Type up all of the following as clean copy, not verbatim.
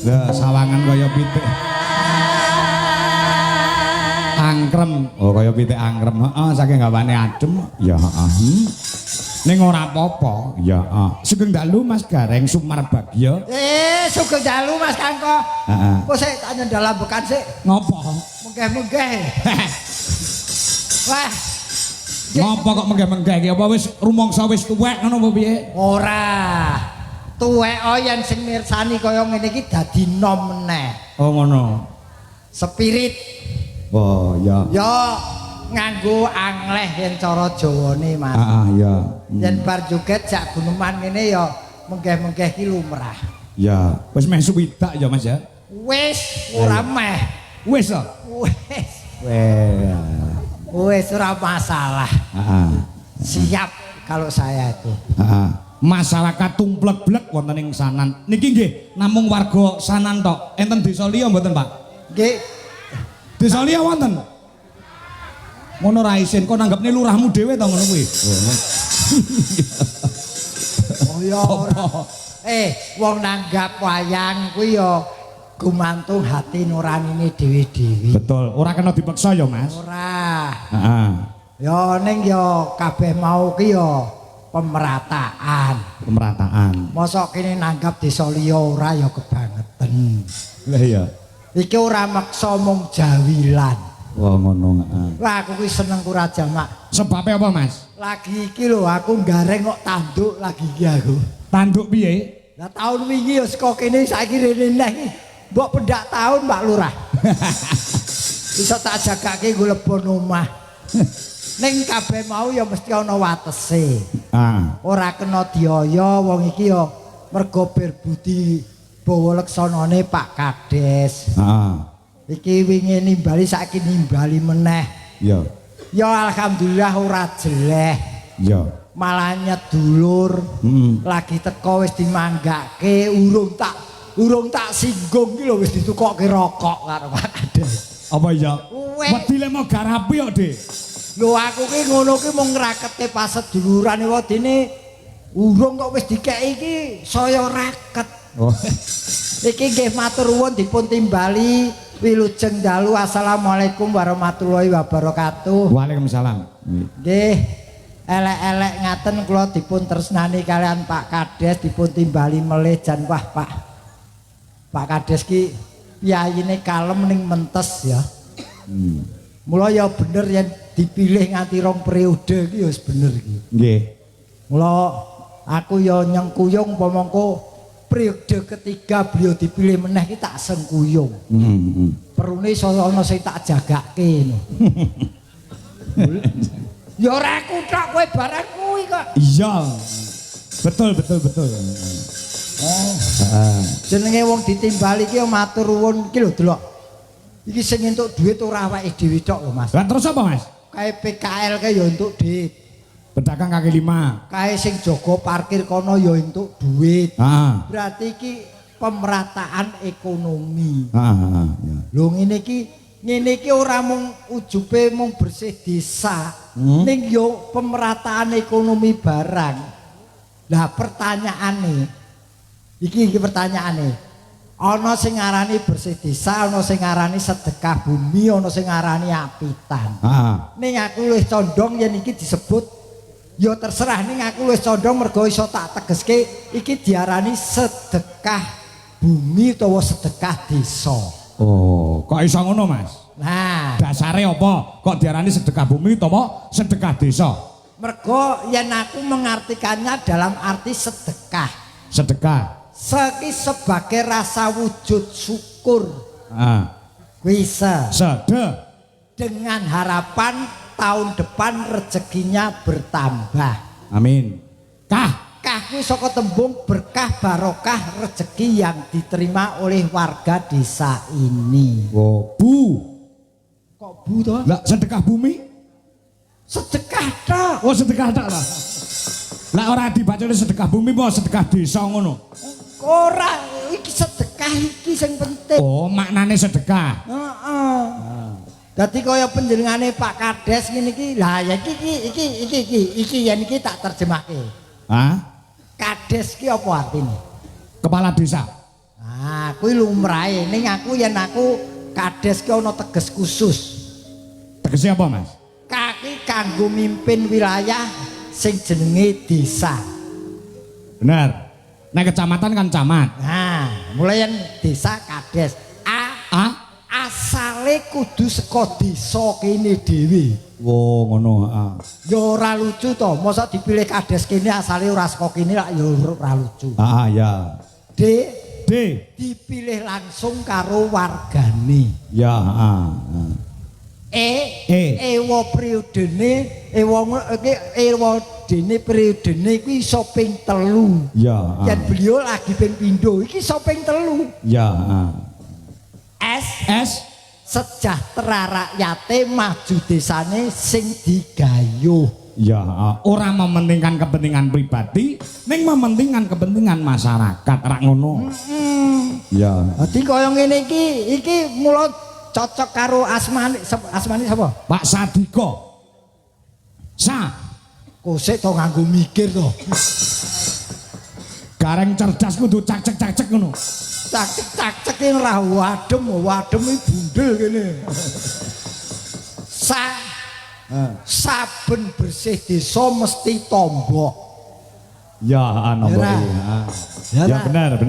Ya sawangan kaya pitik. Angkrem. Oh kaya pitik angkrem. Heeh saking gawane adem. Ya heeh. Ning ora apa-apa. Ya heeh. Sugeng dalu Mas Gareng Sumar Bagya. Sugeng dalu Mas Kangko. Heeh. Kok sik tak nyendal lambekan sik. Ngopo? Menggeh-menggeh. Wah. Ngopo kok menggeh-menggeh iki? Apa wis rumangsa wis tuwek ngono apa piye? Ora. Tuwek yen sing mirsani kaya ngene iki dadi nom meneh. Oh ngono. Spirit. Oh ya. Ya nganggo angleh yen cara Jawane Mas. Heeh ya. Yen bar joget jak guneman ngene ya menggeh-menggeh ki lumrah. Ya, wis meh suwidak ya Mas ya. Wis ora meh. Wis to? Wis. Wes. Wis ora masalah. Heeh. Siap kalau saya itu. Heeh. Masyarakat tumplek-blek wonten ing Sanan. Niki nggih namung warga Sanan tok. Enten desa liya mboten, Pak? Nggih. Desa liya wonten. Ngono ra isin kok nanggepne lurahmu dhewe to ngono kuwi. Oh ya ora. Wong nanggap wayang kuwi ya gumantung hati nuranine dhewe-dhewe. Betul, ora kena dipaksa ya, Mas. Ora. Heeh. Ya ning ya kabeh mau ki ya pemerataan. Mosok kene nanggap desa liya ora ya kebangetan. Lah iya. Iki ora maksa mung jawilan. Wah ngono heeh. Wah aku kuwi seneng kura jamak. Sebabe apa, Mas? Lagi iki lho aku gareng kok tanduk lagi iki aku. Tanduk piye? Lah tahun wingi ya saka kene saiki rene neh iki. Mbok pendak tahun Mbak Lurah. Bisa tak jagake nggo lebon omah. Ning kabeh mau ya mesti ana watese. Ora kena diaya wong iki ya mergo berbudi bawa leksanane Pak Kades. Iki wingi nimbali saiki nimbali meneh. Ya. Ya alhamdulillah ora jeleh. Ya. Malah nyedulur. Lagi teko wis dimanggake urung tak singgung iki lho wis ditukokke rokok karo Pak Kades. Apa iya? Wedile mau garapi kok, Dik. Lho aku ki ngono ki mung ngrakete pas sedulurane wadene urung kok wis dikeki iki saya raket. Oh. Iki nggih matur nuwun dipun timbali wilujeng dalu. Assalamualaikum warahmatullahi wabarakatuh. Waalaikumsalam. Nggih elek-elek ngaten kula dipun tresnani kalian Pak Kades dipun timbali melih jan wah Pak Kades ki piyayine kalem ning mentes ya. Mula ya bener yen dipilih nganti 2 periode iki ya wis bener iki. Nggih. Mula aku ya nyengkuyung pamangka periode ketiga beliau dipilih meneh iki tak sengkuyung. Perune iso ana sing tak jagake ngono. Ya ora aku tok kowe barang kuwi kok. Iya. Betul. Oh. Heeh. Jenenge wong ditimbali iki matur nuwun iki lho delok. Iki sing entuk dhuwit ora awake dhewe tok lho Mas. Lah terus apa Mas? Kae PKL kae ya entuk dhuwit. Pedagang kaki 5. Kae sing jaga parkir kono ya entuk dhuwit. Heeh. Berarti iki pemerataan ekonomi. Heeh, ya. Lho ngene iki ora mung ujube mung bersih desa. Ning yo pemerataan ekonomi barang. Lah pertanyaane iki pertanyaane. Ana sing ngarani bersih desa, ana sing ngarani sedekah bumi, ana sing ngarani apitan. Ning aku luwih condong yen iki disebut ya terserah ning aku luwih condong mergo iso tak tegeske iki diarani sedekah bumi utawa sedekah desa. Oh, kok iso ngono, Mas? Nah, dasare apa? Kok diarani sedekah bumi utawa sedekah desa? Mergo yen aku mengartikannya dalam arti sedekah. Sedekah seki sebagai rasa wujud syukur. Bisa dengan harapan tahun depan rezekinya bertambah. Amin. Kah kuwi saka tembung berkah barokah rezeki yang diterima oleh warga desa ini. Oh, Bu. Kok Bu toh? Lah sedekah bumi? Sedekah tok. Oh, sedekah tok lah. Lah ora dibacane sedekah bumi apa sedekah desa ngono? Ora, iki sedekah iki sing penting. Oh, maknane sedekah. Heeh. Dadi kaya panjenengane Pak Kades ngene iki. Lah ya iki yen iki tak terjemahke. Hah? Kades ki apa artine? Kepala desa. Ah, kuwi lumrahe ning aku yen aku kades ki ana teges khusus. Tegese apa, Mas? Kaki kanggo mimpin wilayah sing jenenge desa. Bener. Nek kecamatan kan camat. Nah, mulai yen desa kades. Asale kudu saka desa kene dhewe. Wo ngono, heeh. Ya ora lucu to, mosok dipilih kades kene asale ora saka kene lak ya ora lucu. Ah ya. D dipilih langsung karo wargane. Ya, heeh. Ewa periodene dene periodene kuwi iso ping 3. Ya. Yen beliau lagi ping pindho iki iso ping 3. Ya, S sejahtera rakyate maju desane sing digayuh. Ya, ora mementingkan kepentingan pribadi, ning mementingkan kepentingan masyarakat, rak ngono. Ya. Dadi kaya ngene iki mula cocok karo asmane sapa? Pak Sadiko. Kosek to nganggo mikir to. Gareng cerdas kudu cak-cek ngono. Cak-cek ki ora wadem iki bundel kene. Saben bersih desa mesti tombok. Ya, nombok ya benar.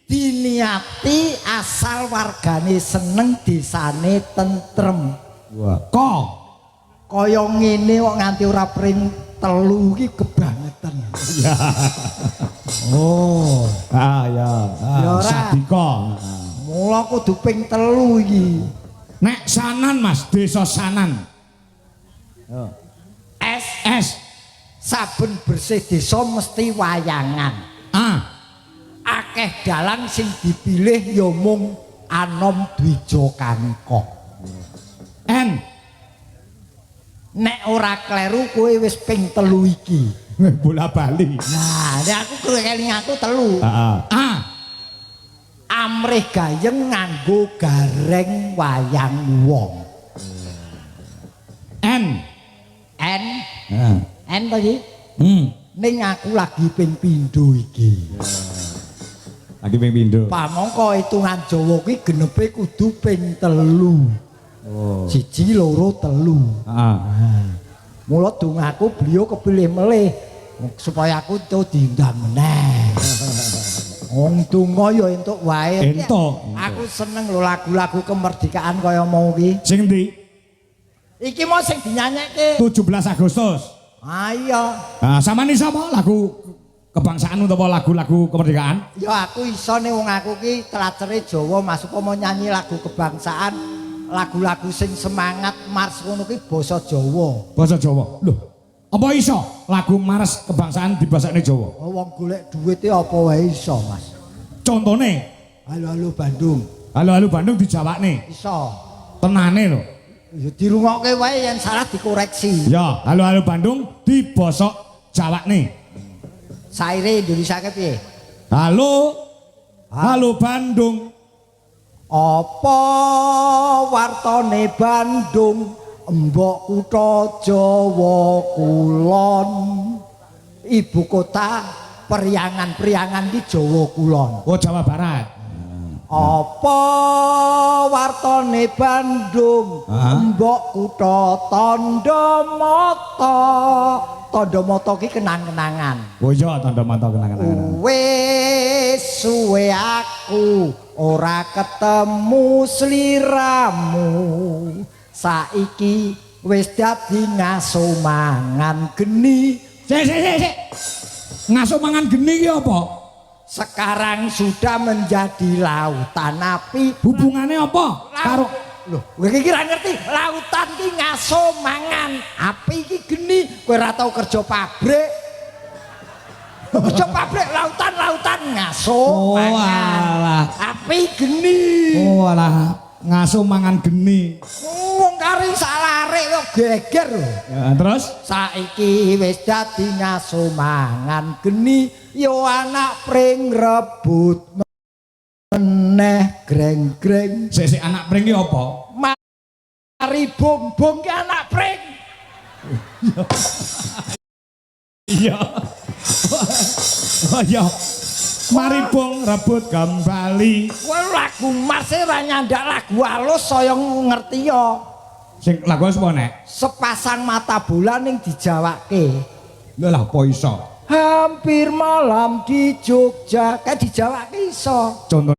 Diniati asal wargane seneng desane tentrem. Wah. Kaya ngene kok nganti ora pring 3 iki kebangetan. Ya. Oh. Ya. Sadiko. Mula kudu ping 3 iki. Nek Sanan Mas, desa Sanan. S. Saben bersih desa mesti wayangan. Akeh dalan sing dipilih ya mung Anom Dwija Kangkok. N. Nek ora kleru kowe wis ping 3 iki. Bola bali. Nah, nek aku keling aku 3. Amrih gayeng nganggo gareng wayang wong. N to iki? Ning aku lagi ping pindho iki. Lagi ping pindho. Pamangka hitungan Jawa kuwi genepe kudu ping 3. Oh. 1, 2, 3. Mula dongaku beliau kepilih melih supaya aku itu diundang meneh. Wong donga ya entuk wae. Aku seneng lho lagu-lagu kemerdekaan kaya mau iki. Sing ndi? Iki mau sing dinyanyekke 17 Agustus. Iya. Samane sapa lagu kebangsaan utawa lagu-lagu kemerdekaan? Ya aku iso nih wong aku ki telacere Jawa masuk mau nyanyi lagu kebangsaan. Lagu-lagu sing semangat mars ngono ki basa Jawa. Basa Jawa. Lho, apa iso lagu mars kebangsaan dibasakne Jawa? Oh, wong golek duwite apa wae iso, Mas. Contone, halo Bandung. Halo Bandung dijawabne. Iso. Tenane lho. Ya dirungokke wae yen salah dikoreksi. Ya, halo Bandung dibosok jawabne. Saire Indonesia ke piye? Halo Bandung. Apa wartane Bandung embok kutha Jawa kulon ibu kota periangan di Jawa kulon. Oh, Jawa Barat. Apa wartane Bandung embok kutha Tandamata ki kenang-kenangan. Oh iya Tandamata kenang-kenangan. Wis suwe aku ora ketemu sliramu. Saiki wis dadi ngaso mangan geni. Sik. Ngaso mangan geni ki apa? Sekarang sudah menjadi lautan api. Hubungannya apa? Karo lho, kowe iki ora ngerti, lautan ki ngaso mangan, api iki geni, kowe ora tau kerja pabrik. Kerja pabrik lautan ngaso mangan. Api geni. Oh alah, ngaso mangan geni. Wong kari salare kok geger lho. Ya, terus saiki wis dadi ngaso mangan geni, yo anak pring rebut meneh greng-greng. Sik anak pring ki apa? Mari bong-bong ki anak pring. Iya. Oh iya. Mari bong rebut kembali. Kowe lagu Mas e ra nyandak lagu alus saya ngerti ya. Sing lagu apa nek? Sepasang mata bulan ning dijawake. Lha lah apa iso? Hampir malam di Jogja, kayak dijawake iso. Contone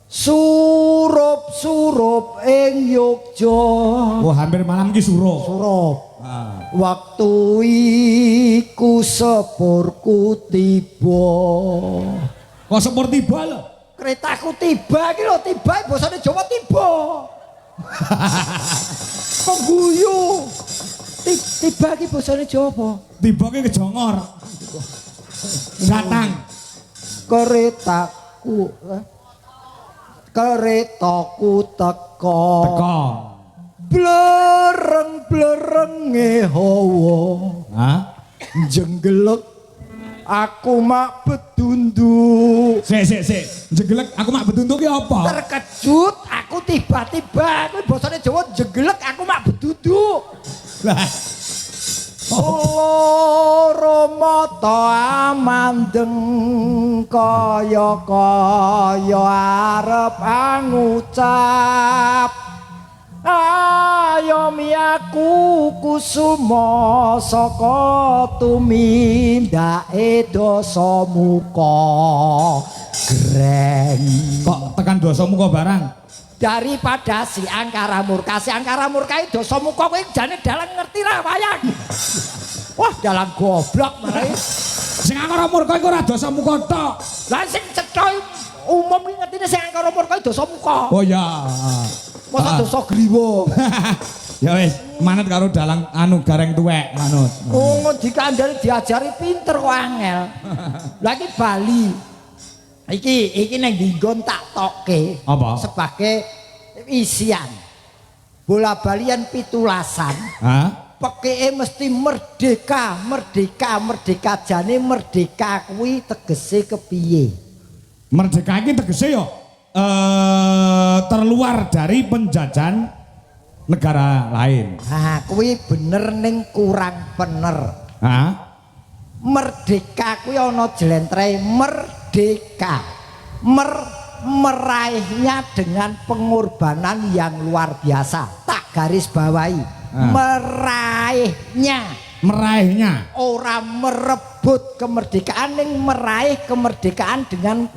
Surup-surup ing Yogja. oh hampir malam ki surup. Surup. Ah. Waktu iku sepurku tiba. Kok sepur tiba lho? Keretaku tiba iki lho, tiba basane Jawa tiba. Kok guyu? Tiba iki basane Jawa apa? Tiba ki kejongor. Datang. Keretaku teko. Teko. Blereng-blerenge hawa. Hah? Jenggelek aku mak betunduk. Sik. Jegelek aku mak betuntuk ki apa? Terkejut aku tiba-tiba kuwi basane Jawa jenggelek aku mak betunduk. Lah. Loro mata amandeng kaya arep ngucap ayo miyaku kusuma saka tumindake dosa muka greng. Kok tekan dosa muka barang? Daripada si angkara murka itu dosa muka kowe jane dalan ngerti lah wayang. Wah dalan goblok marai. Sing angkara murka iku ora dosa muka tok. Lah sing cetha umum iki ngertine sing angkara murka dosa muka. Oh ya. Masa dosa griwa. Ya wis, manut karo dalang anu gareng tuwek manut. Oh dikandani diajari pinter kok angel. Lah iki Bali. Iki nang dinggon tak tokke. Apa? Sebagai isian. Bola balian pitulasan. Hah? Pekeke mesti merdeka jane merdeka kuwi tegese kepiye? Merdeka iki tegese yo terluar dari penjajahan negara lain. Nah, kuwi bener ning kurang bener. Hah? Merdeka kuwi ana jlentreh merdeka. Meraihnya dengan pengorbanan yang luar biasa. Tak garis bawahi. Meraihnya. Ora merebut kemerdekaan ning meraih kemerdekaan dengan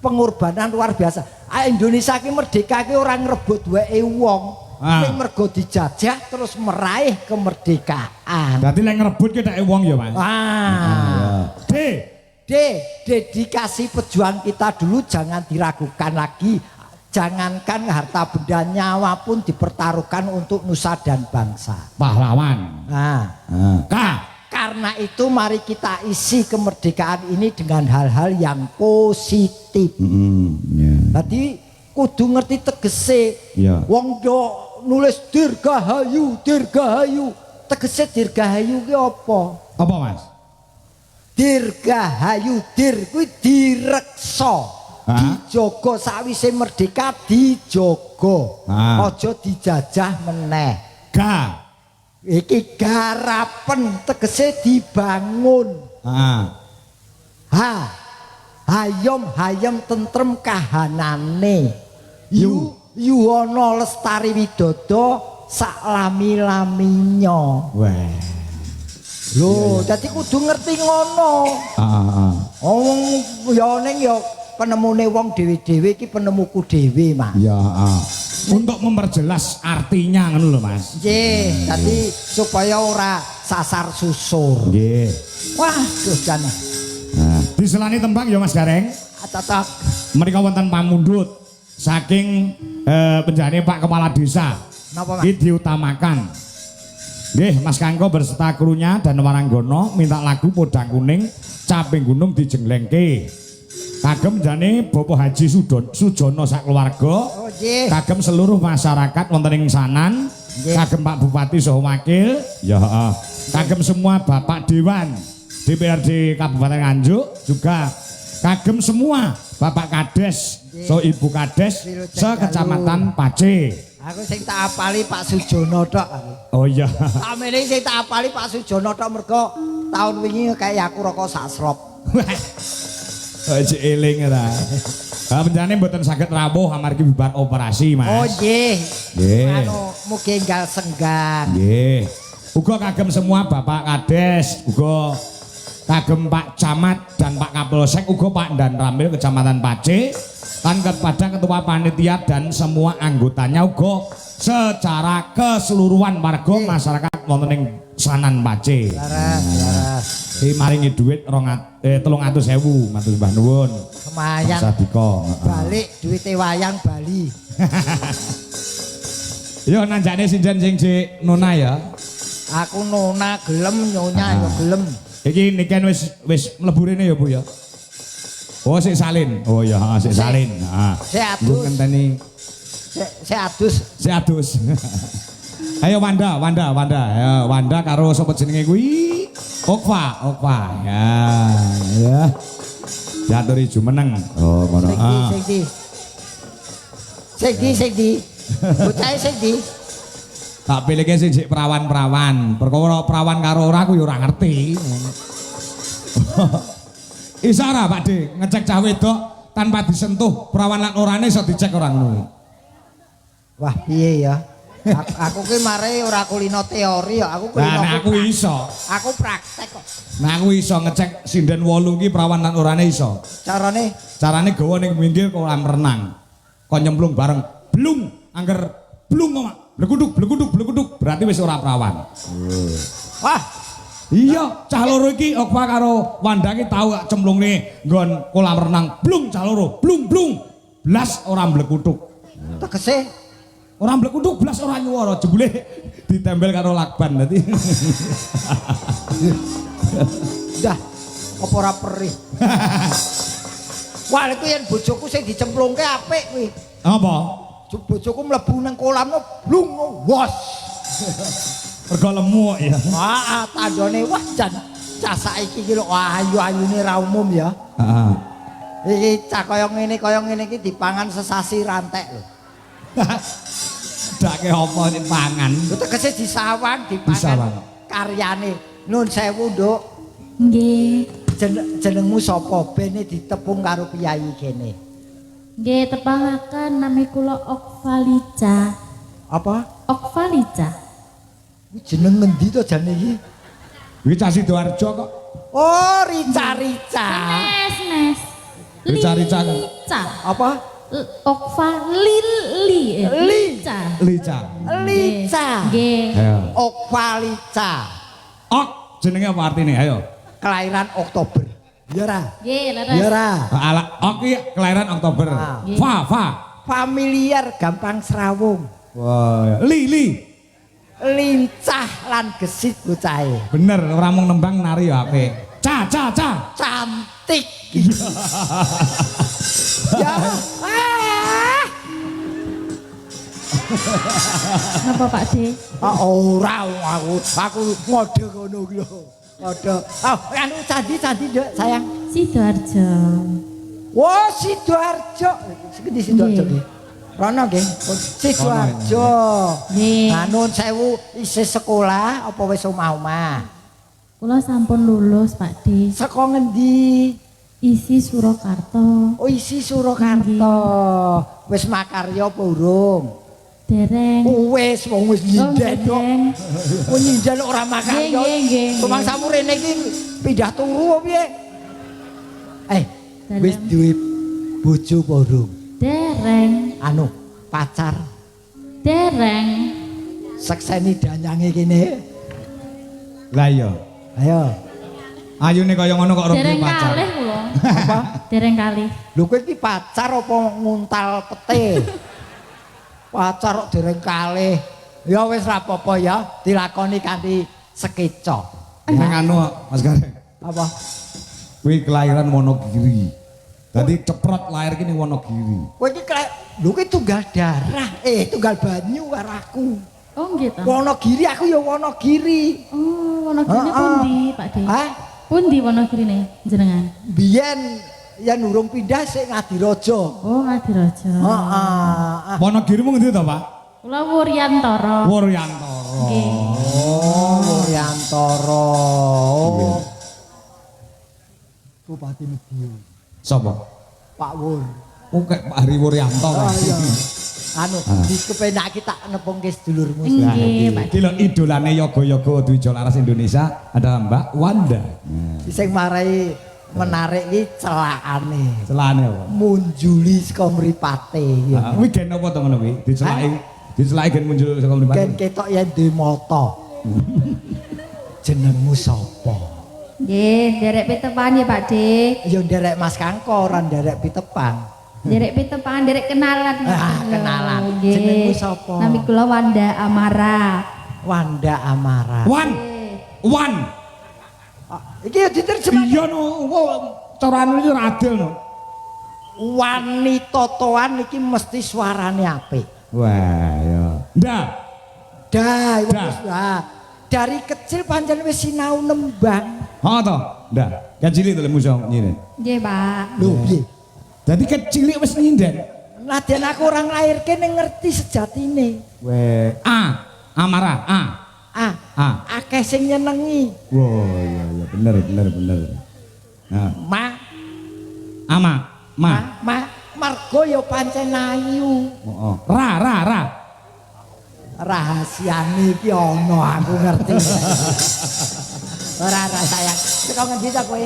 pengorbanan luar biasa. Indonesia ki merdeka ki ora ngrebut wae wong. Ning mergo dijajah terus meraih kemerdekaan. Berarti lek ngrebut ki tek wong ya, Mas. Dedikasi pejuang kita dulu jangan diragukan lagi. Jangankan harta benda nyawa pun dipertaruhkan untuk nusa dan bangsa. Pahlawan. Karena itu mari kita isi kemerdekaan ini dengan hal-hal yang positif. Tadi kudu ngerti tegese. Wong do nulis dirgahayu. Tegese dirgahayu ki apa? Apa, Mas? Dirgahayu, dir kuwi direksa. Dijogo sawise merdeka dijogo. Aja dijajah meneh. Iki garapen tegese dibangun. Hayom tentrem kahanane. Yuwono Lestari Widodo saklami-laminya. Lho, dadi kudu ngerti ngono. Wong ya ning ya penemune wong dhewe-dhewe iki penemuku dhewe, Mas. Ya, untuk memperjelas artinya ngono lho, Mas. Nggih, dadi supaya ora sasar susur. Nggih. Wah, terus jan. Diselani tembang ya Mas Gareng. Tetep. Menika wonten pamundhut saking penjane Pak Kepala Desa. Napa, Mas? Iki diutamakan. Nggih, Mas Kangko berserta krunya dan Waranggono minta lagu Podang Kuning Caping Gunung Dijenglengke. Kagem jane Bapak Haji Sujono sak keluarga. Kagem seluruh masyarakat wonten ing Sanan. Kagem Pak Bupati saha wakil. Ya, kagem semua Bapak Dewan DPRD Kabupaten Nganjuk, juga kagem semua Bapak Kades, so Ibu Kades sekecamatan Pace. Aku sing tak apali Pak Sujono tok. Oh iya. Samene sing tak apali Pak Sujono tok mergo tahun wingi kayak aku rokok sak srop. Aja eling ta. Ah bencane mboten saged rawuh amargi bubar operasi, Mas. Oh nggih. Nggih. Anu mugi enggal senggang. Nggih. Uga kagem semua Bapak Kades, uga kagem Pak Camat dan Pak Kapolsek, uga Pak Dan Ramil Kecamatan Pace, lan kepada Ketua Panitia dan semua anggotanya uga secara keseluruhan warga masyarakat wonten ing Sanan Pace. Laras. Maringi dhuwit 300.000, matur Mbah nuwun. Lumayan. Sadika. Balik duwite wayang Bali. Yo nanjane sinjen sing Cik Nona ya. Aku nona gelem nyonya yo gelem. Iki niken wis mlebu rene ya Bu ya. Oh sik salin. Oh ya, sik salin. Heeh. Sik adus. Ngenteni Sik adus. sik adus. Ayo Wanda. Ya, Wanda karo sapa jenenge kuwi? Okva. Ya. Jaturi jumeneng. Oh, ngono. Sing di. Bocah sing di. Tak pilihke sing sik perawan-perawan. Perkara perawan karo ora aku ya ora ngerti. Iso ora Pak De ngecek cah wedok tanpa disentuh perawan lan orane iso dicek ora ngono. Wah, piye ya? Aku ki mare ora kulino teori ya, aku kulino. Nah, aku iso. Aku praktek kok. Nah, aku iso ngecek sinden 8 ki perawan lan orane iso. Carane Gawa ning pinggir kolam renang. Kok nyemplung bareng. Blung, angger blung kok, Mak. Blekuduk. Berarti wis ora perawan. wah, Iya, cah loro iki Okwa karo Wanda ki tau gak cemplungne nggon kolam renang. Blung cah loro. Blung. Blas ora mblekutuk. tegese Ora mblekutuk blas ora nyuwara, jebule ditempel karo lakban dadi. dah apa ora perih. Wah, iku yen bojoku sing dicemplungke apik kuwi. Apa? Bojoku mlebu nang kolamno blung wos. Rega lemu ya. Ah, tandane wah jan cah saiki iki lho ayu-ayune ra umum ya. Heeh. Iki cah kaya ngene iki dipangan sesasi rantek lho. Dake apa dipangan? Tegese disawang dipangan. Disawang. Karyane. Nun sewu, Nduk. Nggih. Jenengmu sapa? Bene ditepung karo piyayi kene. Nggih tepangaken nami kula Okvalica. Apa? Okvalica. Kuwi jeneng ngendi to jane iki? Kuwi cah Sidoarjo kok. Oh, Rica-rica. Nes. Rica-rica. Lica. Apa? Lica. Lica. Lica. Nggih. Ayo. Okvalica. Ok jenenge apa artine? Ayo. Kelahiran Oktober. Ya ra? Nggih, leres. Ya ra? Ala ok iki kelahiran Oktober. Ah. Fa. Familiar, gampang serawung. Wah, li. Lincah lan gesit bocahe. Bener, ora mung nembang nari ya apik. Ca. Cantik. Ya. Napa Pak De? Ora aku ngode ngono ki lho. Ngode. Anu candi Nduk, sayang. Sidoarjo. Wah, Sidoarjo. Sekendi Sidoarjo Nggih. iki. Rono nggih. Sidoarjo. Nggih. Nun sewu isih sekolah apa wis omah-omah? Kula sampun lulus Pak De. Saka ngendi? Isi Surakarta. Oh, isi Surakarta. Wis makarya apa urung? Dereng. Wis wong wis nyinden kok. dereng. Wong nyinden ora makarya. Nggih. Rumangsamu rene iki pindah turu apa piye? Dalam. Wis duwe bojo apa urung? Dereng. Anu, pacar. Dereng. Sekseni danyange kene. Lah iya. Ayo. Ayune kaya ngono kok ora Dereng pacar. kalih kula. Apa? Dereng kalih. Lho kowe iki pacar apa nguntal pete? Pacar kok dereng kalih. Ya wis ra apa-apa ya, dilakoni kanthi sekeca. Ning anu Mas Gareng. Apa? Kuwi kelahiran Wonogiri. Dadi ceprot lahir ki ning Wonogiri. Kowe iki lho kowe tunggal darah, tunggal banyu karo aku. Oh nggih ta. Wonogiri aku ya Wonogiri. Oh, Wonogiri pundi, Pak De? Hah? Pundi Wonogirine jenengan? Biyen yen urung pindah sik Ngadirojo. Oh, Ngadirojo. Heeh. Wonogirimu ngendi to, Pak? Kula Wuryantara. Wuryantara. Nggih. Oh, Wuryantara. Oh. Bupati Medion. Sapa? Pak Wur. Oke, Pak Hari Wuryanto. Oh iya. Anu, dikepenake tak nepungke sedulurmu. Nggih, Pak. Iki lho idolane yoga-yoga Dwija Laras Indonesia adalah Mbak Wanda. Sing marai menarik iki celakane. Celane apa? Munjuli saka mripate. Kuwi gen apa to ngono kuwi? Dicelaki gen muncul saka mripate. Gen ketok yen duwe mata. Jenengmu sapa? Nggih, derek pitepan ya Pak Dik. Ya nderek Mas Kangko, ora nderek pitepan. Derek pitepan, derek kenalan. Kenalan. Nggih. Jenengmu sapa? Nami kula Wanda Amara. Wanda Amara. Wan. Iki ya diterjemah. Iya no, carane iki ora adil no. Wanita toan iki mesti suarane apik. Wah, ya. Ndak. Dah, wis dah. Dari kecil pancen wis sinau nembang. Ha to? Ndak. Kan cilik to lek muso nyinen. Nggih, Pak. Lho piye? Dadi kecil wis nyinden. Nadyan aku orang lahirke ning ngerti sejatine. Weh, Amara, Akeh sing nyenengi. Wah, iya bener. Nah, Margo ya pancen ayu. Heeh. Ra. Rahasiane iki ana aku ngerti. Ora sayang. Saka ngendi ta kowe?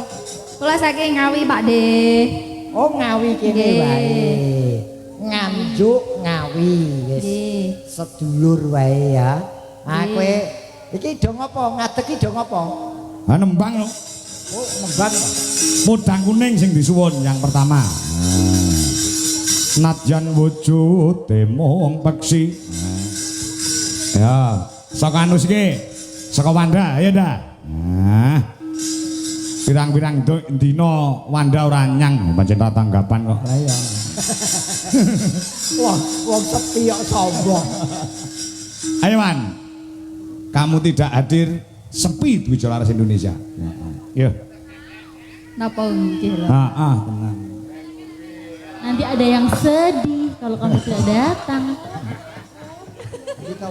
Kula saking Ngawi, Pak Dik. Oh Ngawi kene Nggih. wae. Nganjuk Ngawi wis. Nggih. Sedulur wae ya. Nggih. Kowe iki dong apa? Ngadeg iki dong apa? Nembang no. Oh nembang. Podang kuning sing disuwun yang pertama. Nadyan wujute mung peksi. Ya, saka anu iki. Saka Wanda, ya dah. Nah. Pirang-pirang dina Wanda ora nyang pancen ra tanggapan kok. Lah iya. Wong sepi kok sombong. Ayo Wan. Kamu tidak hadir sepi Dwija Laras Indonesia. Ya. Napa nggih lho. Tenang. Nanti ada yang sedih kalau kamu tidak datang. Gitu.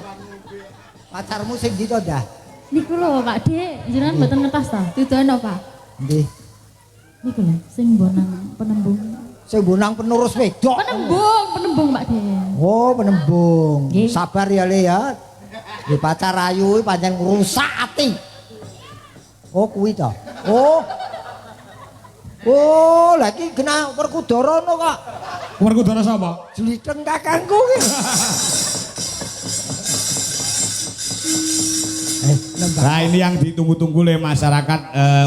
Pacarmu sing gitu dah. Niku lho Pak Dik, jenengan mboten ngetas ta? Dudoan apa? Nggih. Niku lho sing bonang penembung. Sing bonang penurus wedok. Penembung Pak Dik. Oh, penembung. Nggih. Sabar ya Le ya. Di pacar ayu iki pancen ngrusak ati. Oh, kuwi to. Oh, lagi kena Werkudara no kok. Werkudara sapa? Jliteng kakangku ki. Nah ini yang ditunggu-tunggu oleh masyarakat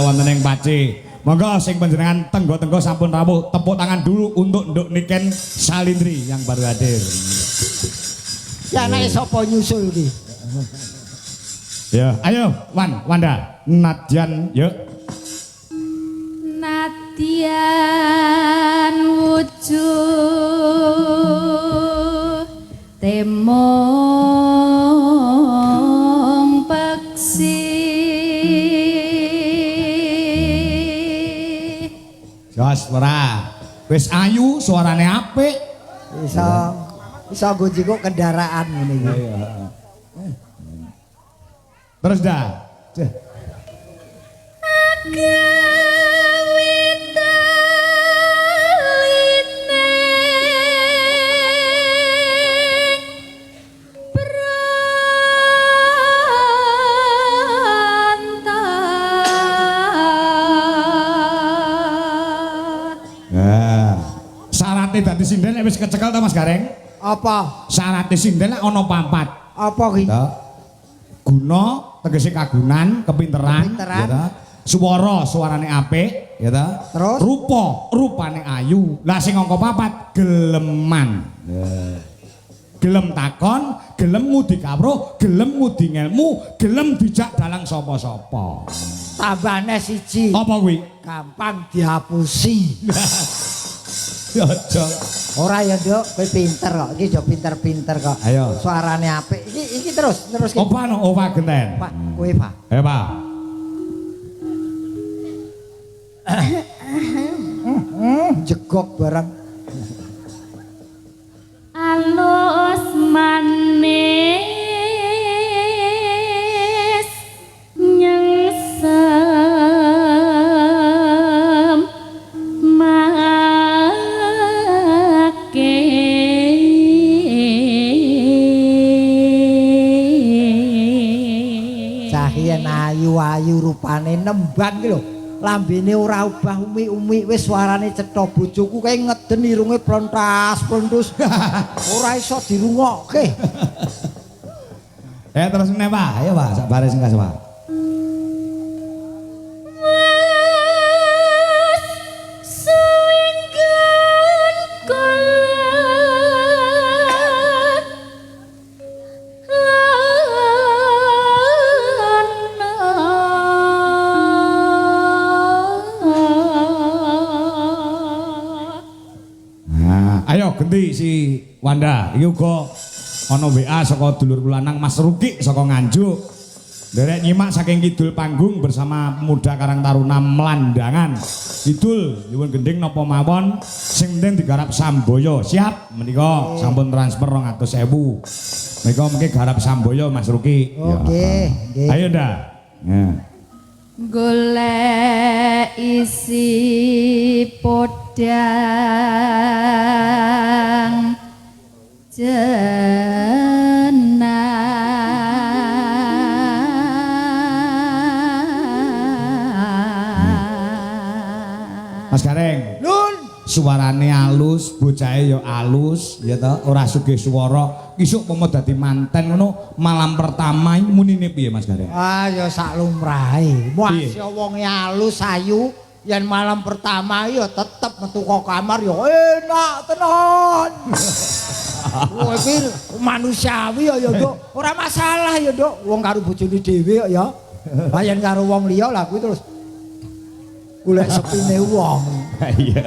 wonten ing Pace. Monggo sing panjenengan tenggo-tenggo sampun rawuh, tepuk tangan dulu untuk Nduk Niken Salindri yang baru hadir. Ya anake sapa nyusul ki? Ya, ayo Wanda, Nadyan, yuk. Nadyan wujuh temong peksi. Jos ora. Wis ayu, suarane apik. Iso nggo jikuk kendaraan ngene iki. Terus dah. Syaratnya dadi sinden wis kecekel ta Mas Gareng? Apa? Syaratnya sinden ana 4. Apa ki? Guna tegese kagunan, kepinteran, ya ta. Swara, suarane apik, ya ta. Terus rupane ayu. Lah sing angka 4 geleman. Gelem takon, gelem ngudi kawruh, gelem ngudi ngelmu, gelem dijak dalang sapa-sapa. Tambane siji. Apa kuwi? Gampang dihapusi. Ya aja. Ora ya, Nduk, kowe pinter kok. Iki jo pinter-pinter kok. Ayo. Suarane apik. Iki terus ki. Opa no, opa genten. Pak, kowe, Pak. Ayo, Pak. Jegok barang. Alus manis nyengsem rupane nembang ki lho. Lambene ora ubah umi-umi wis suarane cetha bojoku kae ngeden irunge plontas-plontus. Ora iso dirungokke. Terus meneh Pak, ayo Pak, sak bare sing kas Pak. Ayo ganti si Wanda, iki uga ana WA saka dulur lanang Mas Ruki saka Nganjuk. Derek nyimak saking kidul panggung bersama pemuda Karang Taruna Melandangan. Kidul nyuwun gending napa mawon sing penting digarap Samboyo. Siap menika sampun transfer 200.000. Menika mengki garap Samboyo Mas Ruki. Oke, nggih. Ayo ndak. Ya. Golek isi podang Mas Gareng. Nun, Suarane alus, bocahe ya alus, ya ta, ora sugih swara. Isuk pomo dadi manten ngono, malam pertama iki munine piye Mas Gareng? ah ya sak lumrahe. Piye? Masya wonge alus ayu, yen malam pertama ya tetep metu kok kamar ya enak tenan. Wah iki manusiawi ya Nduk, ora masalah ya Nduk, wong karo bojone dhewe ya. Bayan karo wong liya lah kuwi terus golek sepine wong. Iya.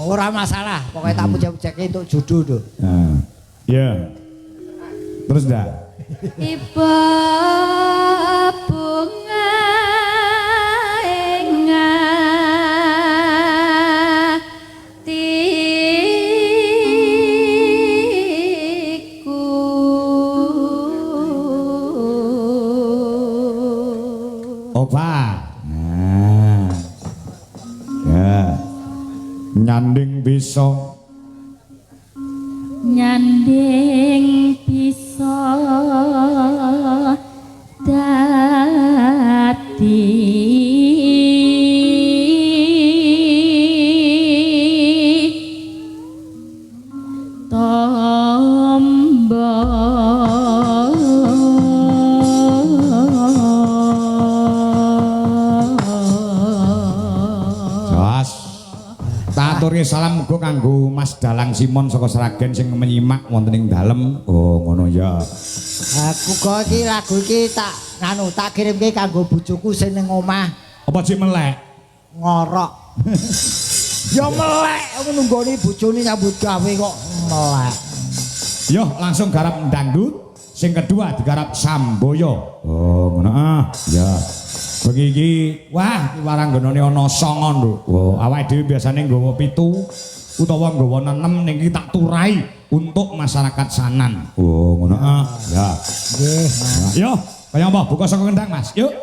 Oh, ora masalah, pokoknya tak pucek-puceke entuk jodoh to. Ya. Terus ndak? Iba bunga ingatiku. Opa. Nah. Ya. Nyanding bisa Nyanding bisa dadi Jos. Tak aturke salam muga kanggo Mas Dalang Simon saka Sragen sing menyimak wonten ing dalem. Oh, ngono ya. Aku kok iki lagu iki tak kirimke kanggo bojoku sing ning omah Apa sih melek? ngorok. Ya melek nunggoni bojone nyambut gawe kok melek. Yo langsung garap dangdut. Sing kedua digarap Samboyo. Oh, ngono ah. Ya. Bengi iki wah iki waranggonane ana 9 lho. Oh, awake dhewe biasane nggawa 7 utawa nggawa 6 ning iki tak turai untuk masyarakat Sanan. Oh, ngono ah. Ya. Nggih. Yo, kaya apa buka saka kendang, Mas. Yuk.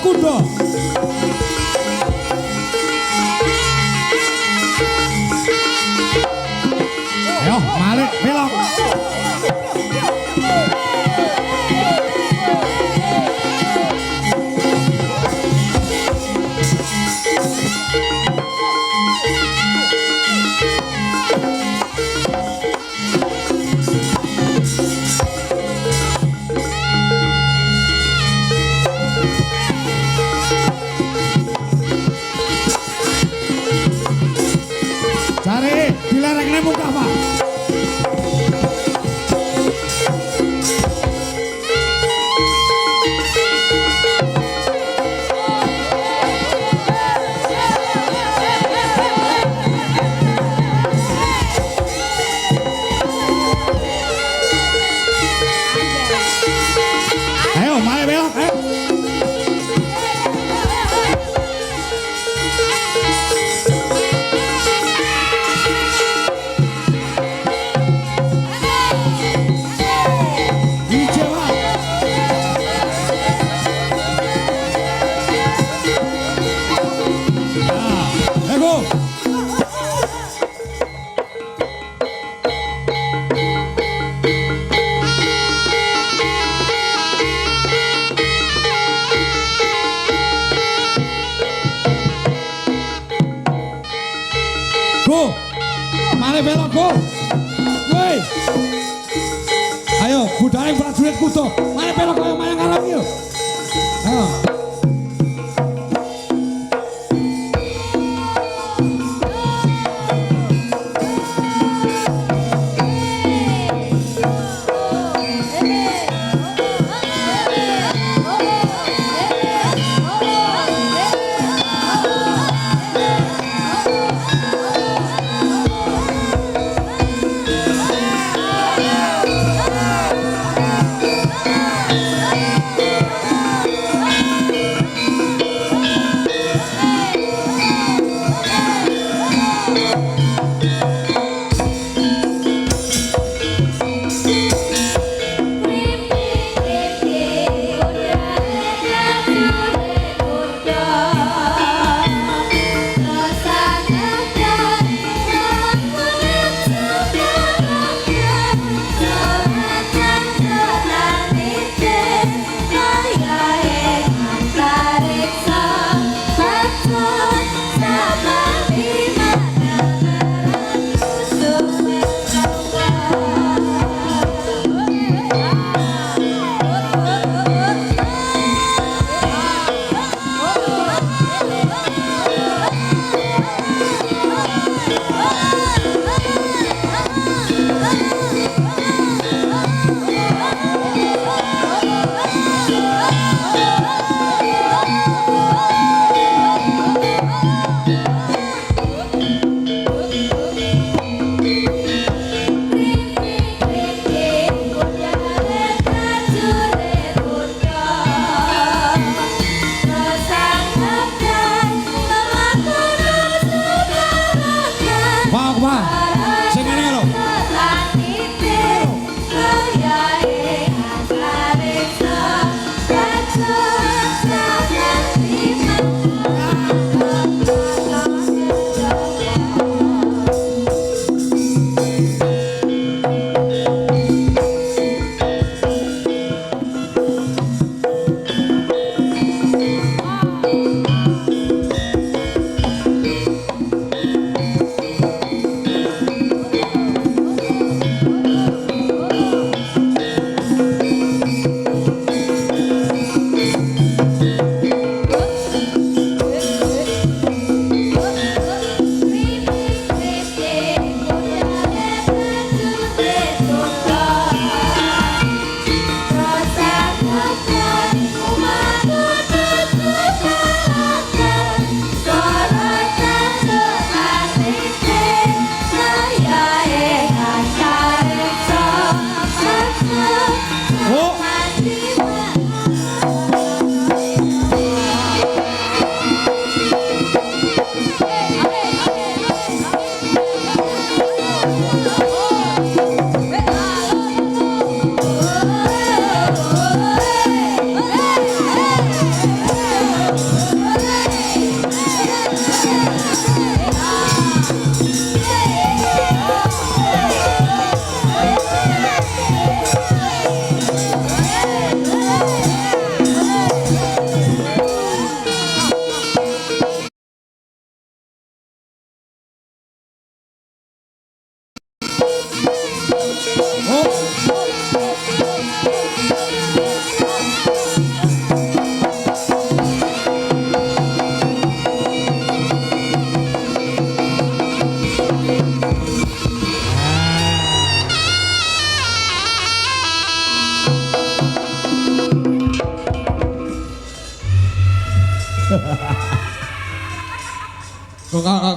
Kudo. Ayo, balik belok. Dilerekne muka Pak. Ayo, mari belok, ayo. Go, mari belok go. Woi, ayo budaya prajurit kuto, mari belok ayo mayang alam yuk. Ayo.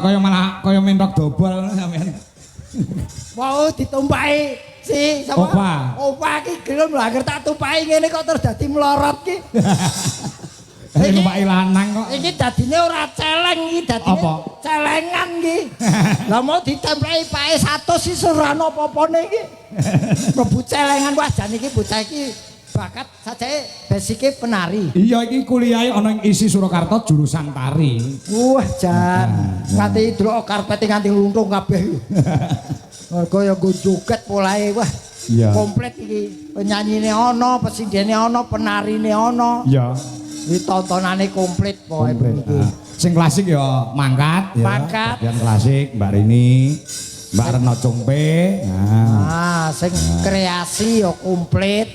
kaya malah kaya mentok dobol sampean. Mau ditumpahi si sapa? Opa. Opa iki gelem lho anger tak tumpahi ngene kok terus dadi melorot ki. Iki numpak lanang kok. Iki dadine ora celeng iki dadine Apa? celengan iki. Lah mau ditempeli pae 100 sih ora ana apa-apane iki. Mlebu celengan wah jan iki bocah iki bakat sajae basike penari. Iya iki kuliahe ana ing isi Surakarta jurusan tari. Wah jan nganti drok karpete nganti luntung kabeh. Kaya nggo joget polahe wah. Iya. Komplit iki. Penyanyine ana, pesindene ana, penarine ana. Iya. Iki tontonane komplit pokoke iki. Sing klasik ya mangkat ya. Mangkat. Yang klasik Mbak Rini, Mbak Reno Congpe. Sing kreasi ya komplit.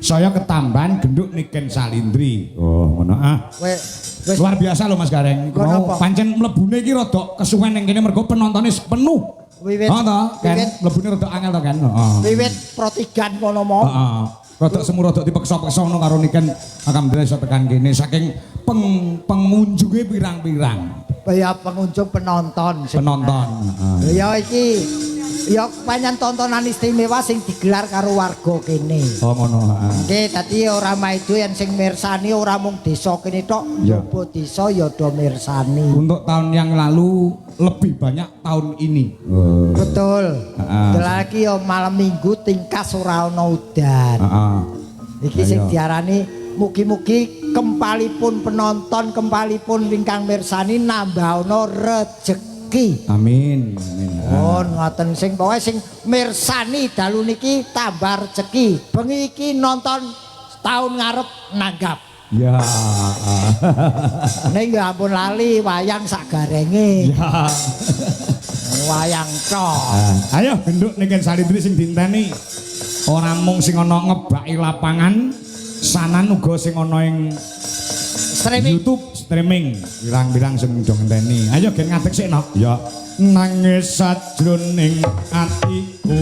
Saya ketambahan genduk Niken Salindri. Oh, ngono Wis luar biasa loh Mas Gareng. Mau pancen mlebune iki rada kesuwen ning kene mergo penontonnya penuh. wiwit. Kan mlebune rada angel to kan. Wiwit protigan kono mau. Heeh. Rada semu rada dipeksa-peksa ngono karo Niken alhamdulillah iso tekan kene saking pengunjunge pirang-pirang. Ya pengunjung penonton. Penonton. Ya iki ya panjang tontonan istimewa sing digelar karo warga kene. Oh ngono, Nggih, dadi ora maido yen sing mirsani ora mung desa kene tok, njaba desa ya do mirsani. Untuk tahun yang lalu lebih banyak tahun ini. Betul. Lagi ya malam Minggu tingkas ora ana udan. Iki sing diarani mugi-mugi kempalipun penonton, kempalipun ingkang mirsani nambah ana rejeki. Amin. Amin. Ngoten sing pokoke sing mirsani dalu niki tambah rezeki. Bengi iki nonton tahun ngarep nanggap. Ya. Ning ya ampun lali wayang sak garenge. Ya. Wayang tok. Ayo genduk Niken Salindri sing dinteni. Ora mung sing ana ngebaki lapangan, sanan uga sing ana ing Streaming. YouTube streaming. Pirang-pirang sing do ngenteni. Ayo gen ngadeg sik no. Ya. Nangis sajroning atiku